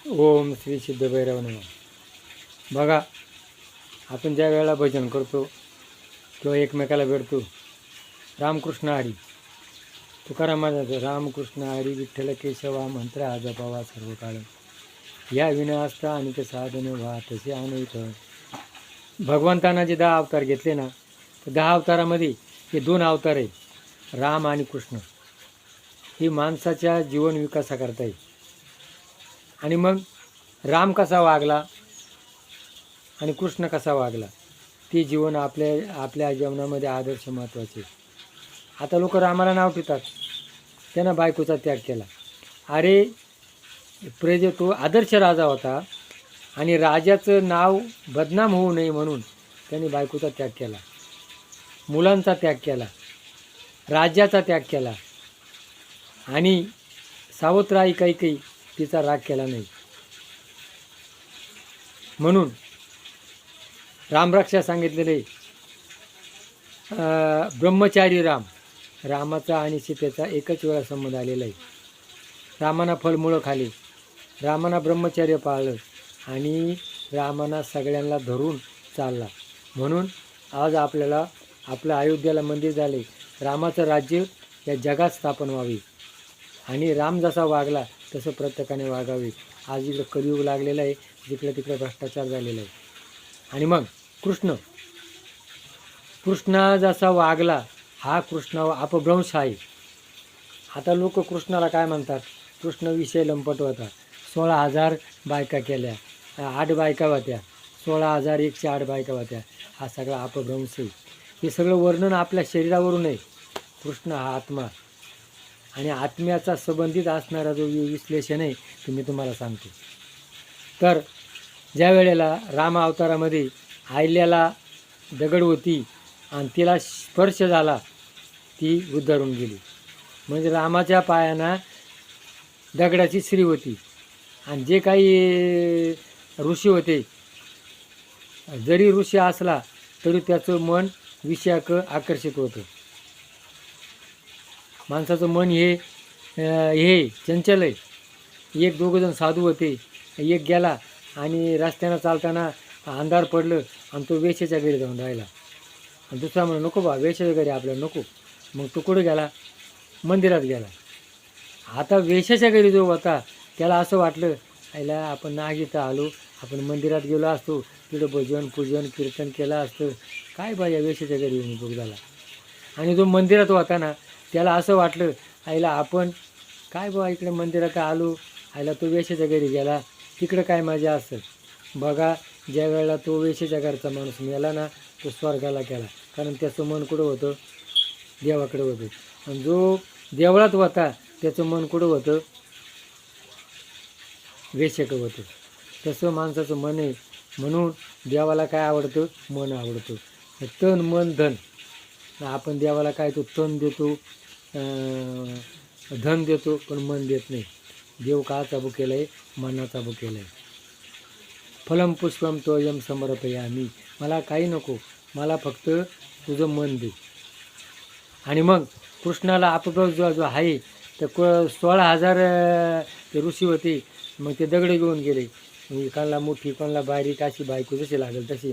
ओम श्री सिद्ध भैरव नमः. बघा, आपण ज्या वेळेला भजन करतो किंवा एकमेकाला भेटतो, रामकृष्ण हरी, तुकाराम महाराज रामकृष्ण हरी विठ्ठल केशवा मंत्र हा जपावा सर्व काळ, या विनास्ता आणि ते साधन वाहतसे अनैत. भगवंतानं जे 10 अवतार घेतले ना, तर 10 अवतारामध्ये हे 2 अवतार आहे, राम आणि कृष्ण. ही माणसाच्या जीवन विकासाकरता आहे. आणि मग राम कसा वागला आणि कृष्ण कसा वागला, ते जीवन आपल्या जीवनामध्ये आदर्श महत्त्वाचे. आता लोक रामाला नाव ठेवतात, त्यानं बायकोचा त्याग केला. अरे तो आदर्श राजा होता आणि राजाचं नाव बदनाम होऊ नये म्हणून त्याने बायकोचा त्याग केला, मुलांचा त्याग केला, राज्याचा त्याग केला आणि सावत्राई काही तिचा राग केला नाही. म्हणून रामरक्षा सांगितलेले ब्रह्मचारी रामाचा आणि सीतेचा एकच वेळा संबंध आलेला आहे. रामाना फळमुळं खाली, रामाना ब्रह्मचर्य पाळलं आणि रामाना सगळ्यांना धरून चालला. म्हणून आज आपल्याला आपलं अयोध्येला मंदिर झाले, रामाचं राज्य या जगात स्थापन व्हावे आणि राम जसा वागला तसं प्रत्येकाने वागावे. आज इकडं कलियुग लागलेलं आहे, जिकडे तिकडे भ्रष्टाचार झालेला आहे. आणि मग कृष्ण जसा वागला, हा कृष्ण अपभ्रंश आहे. आता लोक कृष्णाला काय म्हणतात, कृष्ण विषय लंपट होता, 16,000 बायका केल्या, 8 बायका होत्या, 16,108 बायका होत्या. हा सगळा अपभ्रंश आहे. हे सगळं वर्णन आपल्या शरीरावरून आहे. कृष्ण हा आत्मा आणि आत्म्याचा संबंधित असणारा जो विश्लेषण आहे ते मी तुम्हाला सांगतो. तर ज्या वेळेला राम अवतारामध्ये आयल्याला दगड होती आणि तिला स्पर्श झाला, ती उद्धारून गेली. म्हणजे रामाच्या पायाना दगडाची श्री होती. आणि जे काही ऋषी होते, जरी ऋषी असला तरी त्याचं मन विषयाक आकर्षित होतं. माणसाचं मन हे चंचल आहे. 1-2 जण साधू होते, एक गेला आणि रस्त्यानं चालताना अंधार पडलं आणि तो वेश्याच्या घरी जाऊन राहिला. आणि दुसरा म्हणून नको बा, वेश्याच्या घरी आपल्याला नको. मग तो कुठं गेला, मंदिरात गेला. आता वेश्याच्या घरी जो होता त्याला असं वाटलं, आईला आपण नागीता आलो, आपण मंदिरात गेलो असतो, तिथं भजन पूजन कीर्तन केलं असतं, काय बा या वेश्याच्या घरी येऊन उपयोग झाला. आणि जो मंदिरात होता ना, त्याला असं वाटलं, आईला आपण काय बा इकडे मंदिरात आलो, आईला तो वेश्याच्या घरी गेला, तिकडं काय मजा असतं. बघा, ज्या वेळेला तो वेश्याच्या घरचा माणूस मेला ना, तो स्वर्गाला गेला, कारण त्याचं मन कुठं होतं, देवाकडे होतं. आणि जो देवळात होता त्याचं मन कुठं होतं, वेश्याकडं होतं. तसं माणसाचं मन आहे. म्हणून देवाला काय आवडतं, मन आवडतं. तन मन धन. आपण देवाला काय तो तन देतो, धन देतो, पण मन देत नाही. देव काचा भुकेला आहे, मनाचा भुकेला आहे. फलम पुष्पम तोयम समर्पयामी. मला काही नको, मला फक्त तुझं मन दे. आणि मग कृष्णाला अपभ्रंश जो आहे, तर 16,000 ते ऋषी होते. मग ते दगड घेऊन गेले, कोणाला मोठी कोणाला बारीक, अशी बायको जशी लागेल तशी.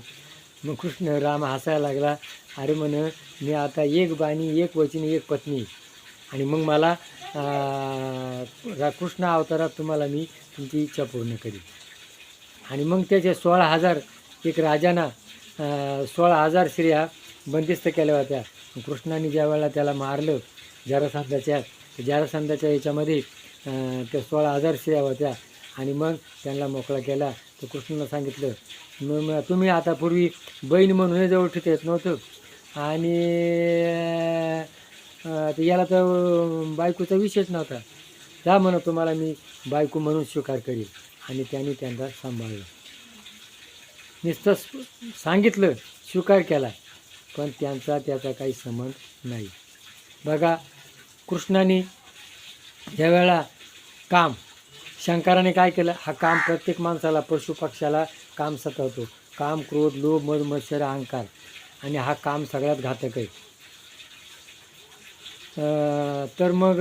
मग राम हसायला लागला, अरे म्हण मी आता एक बाणी, एक वचनी, एक पत्नी, आणि मग मला कृष्ण अवतारात तुम्हाला मी तुमची इच्छा पूर्ण करी. आणि मग त्याचे 16,000 एक राजाना 16,000 स्त्रिया बंदिस्त केल्या होत्या. कृष्णाने ज्या वेळेला त्याला मारलं जरासंधाच्या याच्यामध्ये त्या 16,000 स्त्रिया होत्या. आणि मग त्यांना मोकळा केला. तर कृष्णानं सांगितलं, मग तुम्ही आता पूर्वी बहीण म्हणून जवळ ठेवता येत नव्हतं, आणि याला तर बायकोचा विषयच नव्हता, जा म्हणून तुम्हाला मी बायको म्हणून स्वीकार करील. आणि त्यांनी त्यांना सांभाळलं. नुसतं सांगितलं, स्वीकार केला, पण त्याचा काही संबंध नाही. बघा, कृष्णाने ज्यावेळेला काम, शंकराने काय केलं, हा काम प्रत्येक माणसाला, पशुपक्षाला काम सतवतो. काम, क्रोध, लोभ, मद, मत्सर, अहंकार, आणि हा काम सगळ्यात घातक आहे. तर मग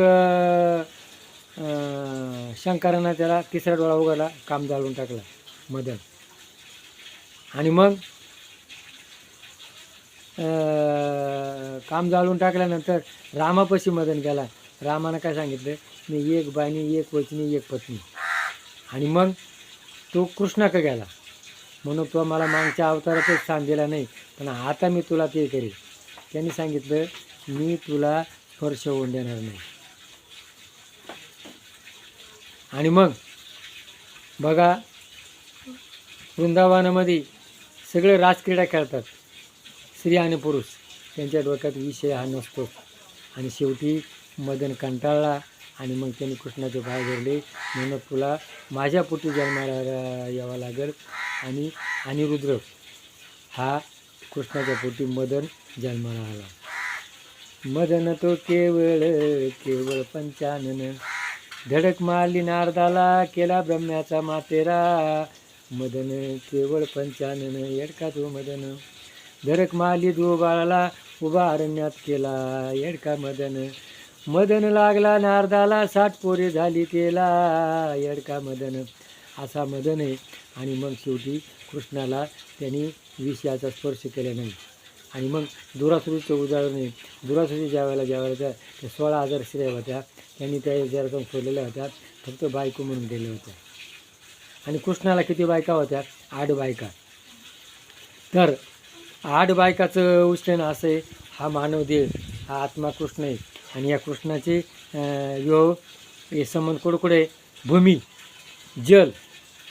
शंकरानं त्याला तिसरा डोळा उघडला, काम जाळून टाकला मदन. आणि मग काम जाळून टाकल्यानंतर रामापाशी मदन गेला. रामानं काय सांगितलं, मी एक बाणी, एक वचनी, एक पत्नी. आणि मग तो कृष्णाकडे गेला, म्हणून तो मला मागच्या अवतारातच स्थान दिला नाही, पण आता मी तुला ते करेल. त्यांनी सांगितलं, मी तुला स्पर्श होऊन देणार नाही. आणि मग बघा, वृंदावनामध्ये सगळे राजक्रीडा खेळतात, स्त्री आणि पुरुष, त्यांच्या डोक्यात विषय हा नसतो. आणि शेवटी मदन कंटाळला आणि मग त्यांनी कृष्णाचे पाय धरले, म्हणून तुला माझ्या पोटी जन्माला यावं लागेल. आणि अनिरुद्र हा कृष्णाच्या पोटी मदन जन्माला आला. मदन तो केवळ पंचानन, धडक मारली नारदाला, केला ब्रह्म्याचा मातेरा. मदन केवळ पंचानन, येडका तो मदन, धडक मारली बाळाला, उभा अरण्यात केला येडका मदन. मदन लागला नारदाला, 60 पोरे झाली तेला, येडका मदन. असा मदन आहे. आणि मग शेवटी कृष्णाला त्यांनी विषयाचा स्पर्श केला नाही. आणि मग दुरासुरीचं उदाहरण आहे. दुरासुरी ज्या वेळेला त्या 16,000 स्त्रिया होत्या, त्यांनी त्या जरा सोडलेल्या होत्या, फक्त बायको म्हणून गेल्या होत्या. आणि कृष्णाला किती बायका होत्या? 8 बायका. तर 8 बायकाचं उच्चारण असं आहे, हा मानव देह, हा आत्मा कृष्ण आहे. आणि या कृष्णाचे हे संबंध कुठे? भूमी, जल,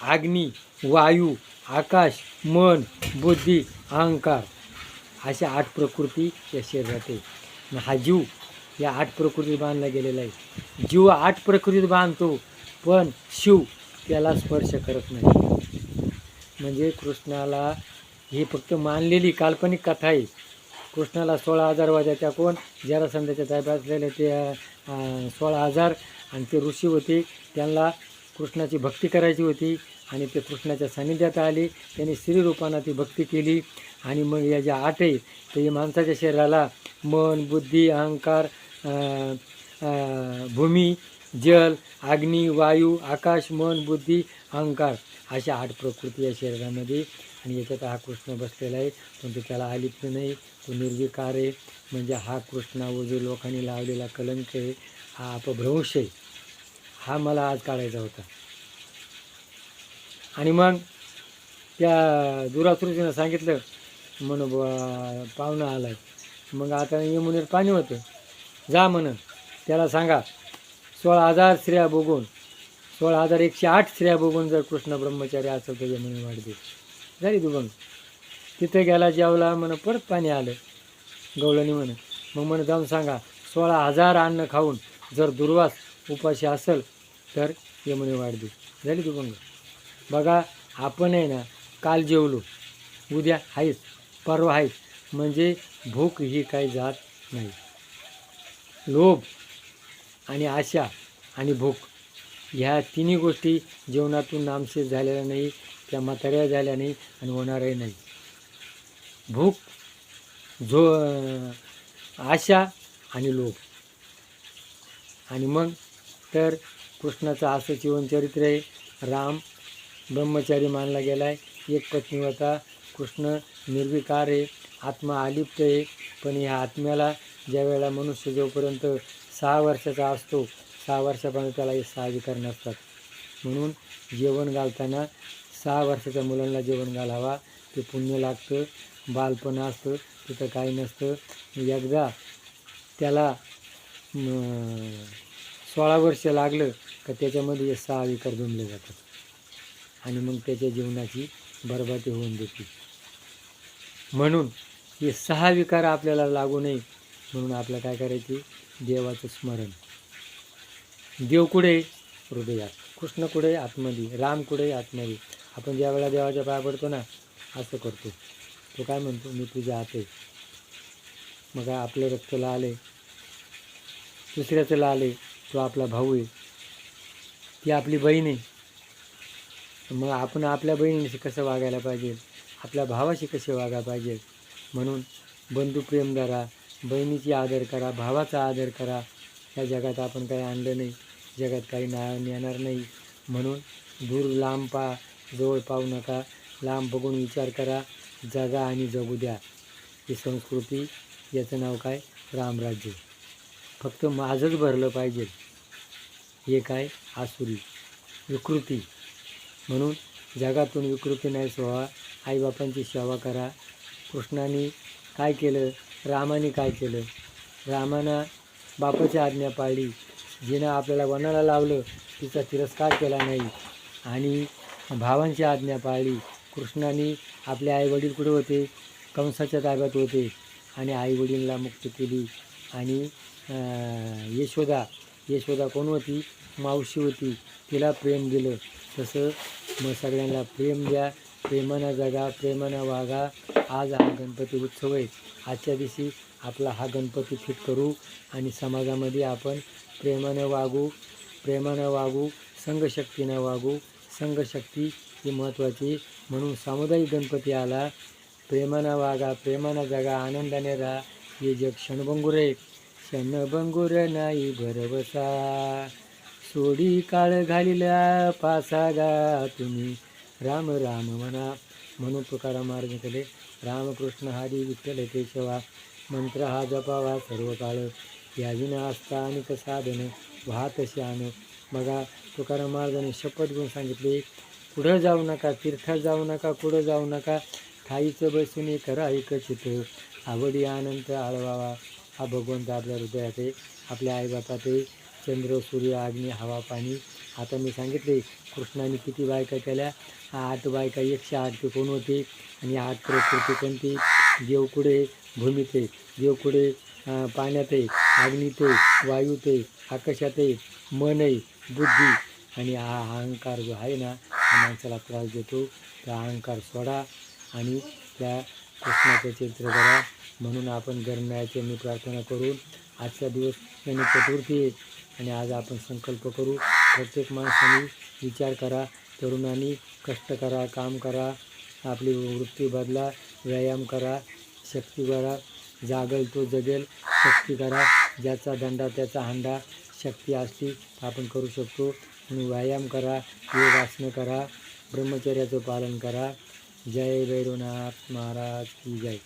अग्नी, वायू, आकाश, मन, बुद्धी, अहंकार, अशा 8 प्रकृती या शरीरात आहे. हा जीव या 8 प्रकृतीत बांधला गेलेला आहे. जीव 8 प्रकृतीत बांधतो, पण शिव त्याला स्पर्श करत नाही. म्हणजे कृष्णाला ही फक्त मानलेली काल्पनिक कथा आहे. कृष्णाला 16,000 वाजा, त्या कोण? जरासंधाच्या ताब्यात असलेले ते 16,000. आणि ते ऋषी होते, त्यांना कृष्णाची भक्ती करायची होती. आणि ते कृष्णाच्या सानिध्यात आले, त्यांनी स्त्रीरूपानं ती भक्ती केली. आणि मग या ज्या 8 आहे, तर हे माणसाच्या शरीराला मन, बुद्धी, अहंकार, भूमी, जल, अग्नी, वायू, आकाश, मन, बुद्धी, अहंकार, अशा 8 प्रकृती या शरीरामध्ये. आणि याच्यात हा कृष्ण बसलेला आहे, पण तो त्याला आलिप्त नाही, तो निर्विकार आहे. म्हणजे हा कृष्णावर जो लोकांनी लावलेला कलंक आहे, हा अपभ्रंश आहे, हा मला आज काढायचा होता. आणि मग त्या दुरासुरीनं सांगितलं, म्हणून पाहुणं आला आहे, मग आता यमुनेत पाणी होतं, जा म्हणून त्याला सांगा 16,000 स्त्रिया बघून, 16,108 स्त्रिया बघून जर कृष्ण ब्रह्मचारी असेल तर यमुने वाढ दे. झाली तू बघ. तिथे गेला, जेवला, म्हणून परत पाणी आलं गवळणी म्हणून. मग म्हणून जाऊन सांगा 16,000 अन्न खाऊन जर दुर्वास उपाशी असेल तर यमुने वाढ दे. झाली तू बघ. बघा, आपण आहे ना, काल जेवलो, उद्या आहेच, परवा आहेच, म्हणजे भूक ही काही जात नाही. लोभ आणि आशा आणि भूक ह्या तिन्ही गोष्टी जीवनातून नामशेष झालेल्या नाही, त्या म्हाताऱ्या झाल्या नाही आणि होणारही नाही. भूक, आशा आणि लोभ. आणि मग तर कृष्णाचं असं जीवनचरित्र आहे. राम ब्रह्मचारी मानला गेला आहे, एक पत्नी होता. कृष्ण निर्विकार आहे, आत्मा अलिप्त आहे. पण ह्या आत्म्याला ज्या वेळेला मनुष्य जोपर्यंत 6 वर्षाचा असतो, 6 वर्षापर्यंत त्याला हे 6 विकार नसतात. म्हणून जेवण घालताना 6 वर्षाच्या मुलांना जेवण घालावा, ते पुण्य लागतं. बालपण असतं तिथं काही नसतं. एकदा त्याला 16 वर्ष लागलं का त्याच्यामध्ये हे 6 विकार जमले जातात आणि मग त्याच्या जीवनाची बरबादी होऊन देते. म्हणून हे 6 विकार आपल्याला लागू नये म्हणून आपलं काय करायचे? देवाचं स्मरण. देव कुठे? हृदयात. कृष्ण कुठे? आतमध्ये. राम कुठे? आतमध्ये. आपण ज्या वेळेला देवाच्या पाया पडतो ना, असं करतो. तो काय म्हणतो? मी तुझ्या हात आहे. मग आपलं रक्त लाल आहे, दुसऱ्याचं लाल आहे, तो आपला भाऊ आहे, ती आपली बहीण आहे. मग आपण आपल्या बहिणीशी कसं वागायला पाहिजे, आपल्या भावाशी कसे वागायला पाहिजे. म्हणून बंधुप्रेम धरा, बहिणीची आदर करा, भावाचा आदर करा. या जगात आपण काही आणलं नाही, जगात काही येणार नाही. म्हणून दूर लांब जवळ पाहू नका, लांब बघून विचार करा, जगा आणि जगू द्या. ही संस्कृती, याचं नाव काय? रामराज्य. फक्त माझंच भरलं पाहिजे, हे काय? आसुरी विकृती. म्हणून जगातून विकृती नाही व्हावा. आईबापांची सेवा करा. कृष्णाने काय केलं? रामाने काय केलं? रामानं बापाची आज्ञा पाळली. जिनं आपल्याला वनाला लावलं तिचा तिरस्कार केला नाही आणि भावांची आज्ञा पाळली. कृष्णाने आपले आईवडील कुठे होते? कंसाच्या ताब्यात होते आणि आईवडीलला मुक्त केली. आणि यशोदा कोण होती? मावशी होती. तिला प्रेम दिलं. तसं मग सगळ्यांना प्रेम द्या, प्रेमानं जगा, प्रेमानं वागा. आज हा गणपती उत्सव आहे. आजच्या दिवशी आपला हा गणपती फिट करू आणि समाजामध्ये आपण प्रेमानं वागू, संघशक्तीनं वागू. संघशक्ती ही महत्त्वाची. म्हणून सामुदायिक गणपती आला. प्रेमानं वागा, प्रेमानं जगा, आनंदाने राहा. हे जग क्षणभंगुर आहे. क्षणभंगुर नाही भरवसा, सोडी काळ घालिल्या पासागा तुम्ही. राम राम म्हणा. म्हणून तुकाराम महाराज केले, रामकृष्ण हरी विठ्ठल केशवा, मंत्र हा जपावा सर्व काळ. या विना असता अनेक साधन, वाहत शान. बघा, तुकाराम महाराजांनी शपथ घेऊन सांगितले, पुढं जाऊ नका, तीर्थात जाऊ नका, कुठं जाऊ नका, ठाईचं बसून करा एकचित, आवडी आनंद आळवावा. हा भगवंत आपल्या हृदयात आहे, आपल्या आईबापात आहे. चंद्र, सूर्य, अग्नी, हवा, पाणी. आता मी सांगितले कृष्णाने किती बायका केल्या? 8 बायका, 108 ते कोण होते? आणि 8 प्रकृती कोणती? देव कुठे? भूमीत आहे. देव कुठे? पाण्यात आहे, अग्नीत आहे, वायूत आहे, आकाशात आहे. मन आहे, बुद्धी. आणि हा अहंकार जो आहे ना, हा माणसाला त्रास देतो. त्या अहंकार सोडा आणि त्या कृष्णाचं चित्र करा. म्हणून आपण गणरायाची मी प्रार्थना करून आजचा दिवस गणेश चतुर्थी आहे आणि आज आपण संकल्प करू. प्रत्येक माणसाने विचार करा, तरुणांनी कष्ट करा, काम करा, आपली वृत्ती बदला, व्यायाम करा, शक्ती करा. जागल तो जगेल. शक्ती करा. ज्याचा दंडा त्याचा हंडा. शक्ती असली तर आपण करू शकतो. म्हणून व्यायाम करा, योगासनं करा, ब्रह्मचर्याचं पालन करा. जय भैरवनाथ महाराज की जय.